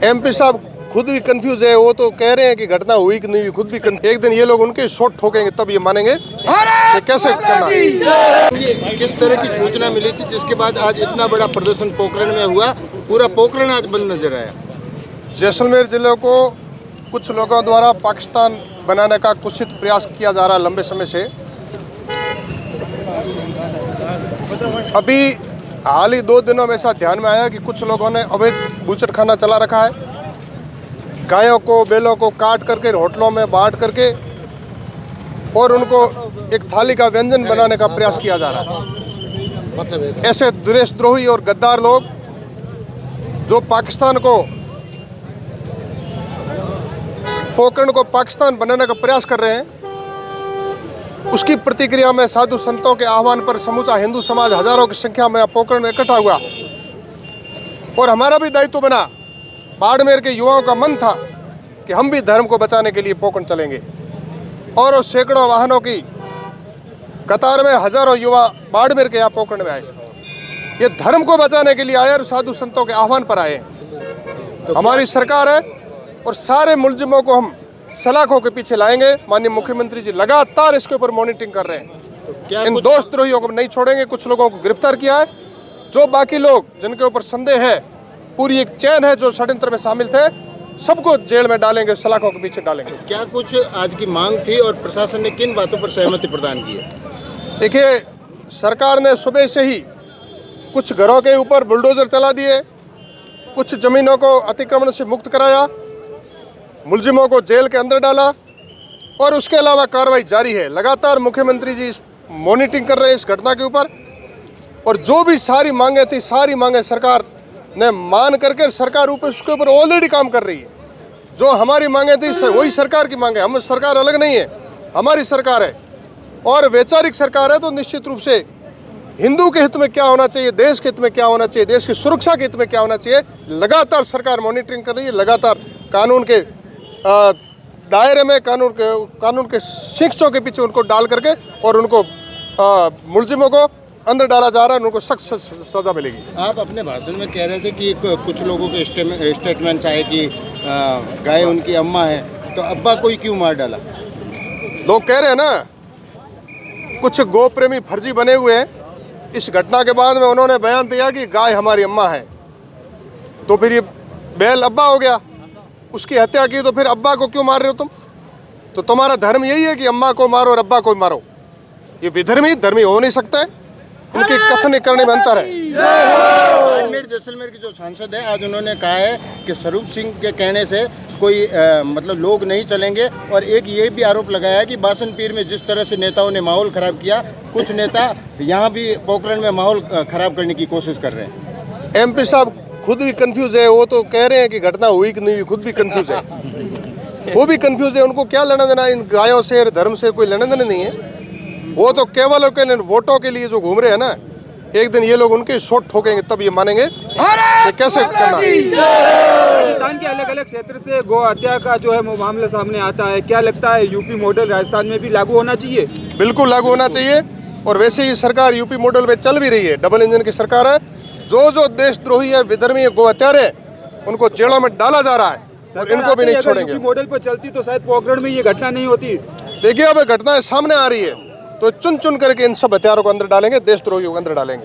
MP साहब खुद भी कंफ्यूज है। वो तो कह रहे हैं कि घटना हुई कि नहीं हुई, खुद भी एक दिन ये लोग उनके शॉट ठोकेंगे तब ये मानेंगे कि कैसे करना है। किस तरह की सूचना मिली थी जिसके बाद आज इतना बड़ा प्रदर्शन पोखरण में हुआ? पूरा पोखरण आज बंद नजर आया। जैसलमेर जिले को कुछ लोगों द्वारा पाकिस्तान बनाने का कुत्सित प्रयास किया जा रहा है लंबे समय से। अभी हाल ही 2 दिनों में ऐसा ध्यान में आया कि कुछ लोगों ने अवैध बूचड़खाना चला रखा है। गायों को बैलों को काट करके होटलों में बांट करके और उनको एक थाली का व्यंजन बनाने का प्रयास किया जा रहा है। ऐसे देशद्रोही और गद्दार लोग जो पाकिस्तान को पोखरण को पाकिस्तान बनाने का प्रयास कर रहे हैं, उसकी प्रतिक्रिया में साधु संतों के आह्वान पर समूचा हिंदू समाज हजारों की संख्या में पोखरण में इकट्ठा हुआ और हमारा भी दायित्व बना। बाड़मेर के युवाओं का मन था कि हम भी धर्म को बचाने के लिए पोखरण चलेंगे और उस सैकड़ों वाहनों की कतार में हजारों युवा बाड़मेर के यहाँ पोखरण में आए। ये धर्म को बचाने के लिए आए और साधु संतों के आह्वान पर आए। तो हमारी सरकार है और सारे मुलजिमों को हम सलाखों के पीछे लाएंगे। माननीय मुख्यमंत्री जी लगातार इसके ऊपर मॉनिटरिंग कर रहे हैं। इन दोषद्रोहियों को नहीं छोड़ेंगे। कुछ लोगों को गिरफ्तार किया है। जो बाकी लोग जिनके ऊपर संदेह है, पूरी एक चैन है जो षड्यंत्र में शामिल थे, सबको जेल में डालेंगे, सलाखों के पीछे डालेंगे। क्या कुछ आज की मांग थी और प्रशासन ने किन बातों पर सहमति प्रदान की है? देखिए, सरकार ने सुबह से ही कुछ घरों के ऊपर बुलडोजर चला दिए, कुछ जमीनों को अतिक्रमण से मुक्त कराया, मुलजिमों को जेल के अंदर डाला और उसके अलावा कार्रवाई जारी है। लगातार मुख्यमंत्री जी मॉनिटरिंग कर रहे हैं इस घटना के ऊपर और जो भी सारी मांगे थी, सारी मांगे सरकार ने मान करके सरकार ऊपर उसके ऊपर ऑलरेडी काम कर रही है। जो हमारी मांगे थी वही सरकार की मांगे। हम सरकार अलग नहीं है, हमारी सरकार है और वैचारिक सरकार है। तो निश्चित रूप से हिंदू के हित में क्या होना चाहिए, देश के हित में क्या होना चाहिए, देश की सुरक्षा के हित में क्या होना चाहिए, लगातार सरकार मॉनिटरिंग कर रही है। लगातार कानून के दायरे में, कानून के शिक्षों के पीछे उनको डाल करके और उनको मुलजिमों को अंदर डाला जा रहा है। उनको सख्त सजा मिलेगी। आप अपने भाषण में कह रहे थे कि कुछ लोगों के स्टेटमेंट्स आए कि गाय उनकी अम्मा है, तो अब्बा कोई क्यों मार डाला? लोग कह रहे हैं ना, कुछ गौ प्रेमी फर्जी बने हुए हैं। इस घटना के बाद में उन्होंने बयान दिया कि गाय हमारी अम्मा है, तो फिर ये बैल अब्बा हो गया। उसकी हत्या की तो फिर अब्बा को क्यों मार रहे हो तुम? तो तुम्हारा धर्म यही है कि अम्मा को मारो और अब्बा को मारो। ये विधर्मी धर्मी हो नहीं सकते। इनके कथन करने में अंतर है। जैसलमेर के जो सांसद है, आज उन्होंने कहा है कि स्वरूप सिंह के कहने से कोई मतलब लोग नहीं चलेंगे और एक ये भी आरोप लगाया है कि बासन पीर में जिस तरह से नेताओं ने माहौल खराब किया, कुछ नेता यहाँ भी पोखरण में माहौल खराब करने की कोशिश कर रहे हैं। एमपी साहब खुद भी कंफ्यूज है। वो तो कह रहे हैं कि घटना हुई कि नहीं हुई, खुद भी कंफ्यूज है। वो भी कंफ्यूज है। उनको क्या लेना देना इन गायों से, धर्म से कोई लेना देना नहीं है। वो तो केवल वोटों के लिए जो घूम रहे हैं ना, एक दिन ये लोग उनके शॉट ठोकेंगे तब ये मानेंगे कि कैसे करना है। राजस्थान के अलग अलग क्षेत्र से गौ हत्या का जो है मामला सामने आता है। क्या लगता है यूपी मॉडल राजस्थान में भी लागू होना चाहिए? बिल्कुल लागू होना चाहिए और वैसे ही सरकार यूपी मॉडल पे चल भी रही है। डबल इंजन की सरकार है। जो देशद्रोही है, विधर्मी है, गौ हत्यारे, उनको जेलों में डाला जा रहा है और इनको भी नहीं छोड़ेंगे। यूपी मॉडल पर चलती तो शायद पोखरण में ये घटना नहीं होती। देखिए, अब घटनाएं सामने आ रही है तो चुन चुन करके इन सब हथियारों को अंदर डालेंगे, देशद्रोहियों को अंदर डालेंगे।